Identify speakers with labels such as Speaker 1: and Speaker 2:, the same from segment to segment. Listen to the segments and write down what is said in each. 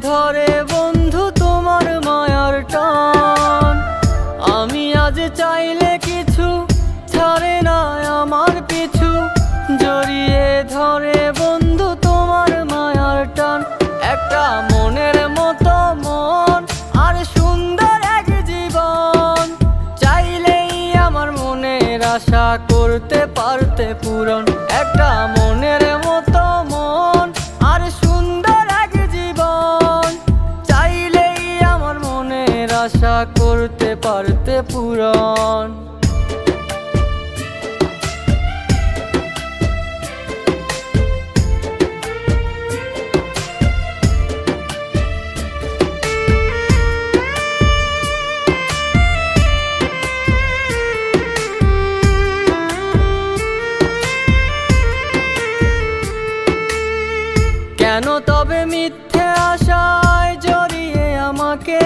Speaker 1: ধরে বন্ধু তোমার মায়ার টান। আমি আজ চাইলে কিছু ছাড়ে না আমার পিছু, জড়িয়ে ধরে বন্ধু তোমার মায়ার টান। একটা মনের মতো মন আর সুন্দর এক জীবন, চাইলেই আমার মনের আশা করতে পারতে পূরণ। একটা মনের মতো মন আর সুন্দর এক জীবন, চাইলেই আমার মনের আশা করতে পারতে পূরণ। কেন তবে মিথ্যে আশায় জড়িয়ে আমাকে,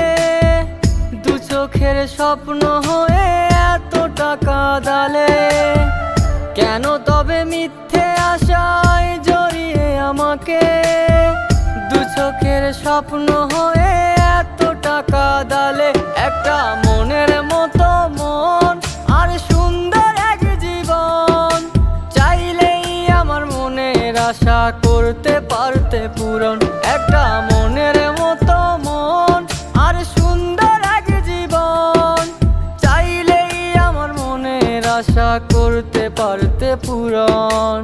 Speaker 1: দু চোখের স্বপ্ন হয়ে এতটা কাঁদালে? কেন তবে মিথ্যে আশায় জড়িয়ে আমাকে, দু চোখের স্বপ্ন হয়ে এতটা কাঁদালে? একটা মনের মতো মন আর সুন্দর এক জীবন, চাইলেই আমার মনের আশা করতে পারতে পূরণ। একটা মনের মতো মন আর সুন্দর এক জীবন, চাইলেই আমার মনের আশা করতে পারতে পূরণ।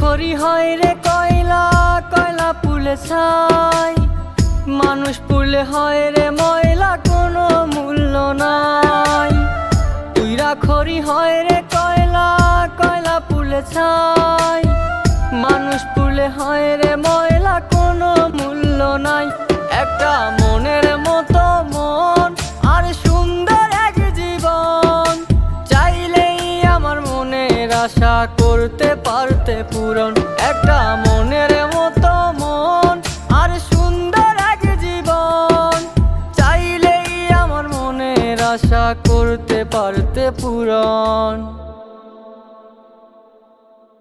Speaker 1: খড়ি হয় রে কয়লা, কয়লা পুলে ছাই, মানুষ পুলে হয় রে ময়লা, কোনো মূল্য নাই। পুইরা খড়ি হয় রে কয়লা, কয়লা পুলে ছাই, মানুষ পুলে হয় রে ময়লা, কোনো মূল্য নাই। একটা মনের মতো মন আর সুন্দর এক জীবন, চাইলেই আমার মনের আশা করতে পারতে পূরণ। একটা মনের মতো মন আর সুন্দর এক জীবন, চাইলেই আমার মনের আশা করতে পারতে পূরণ।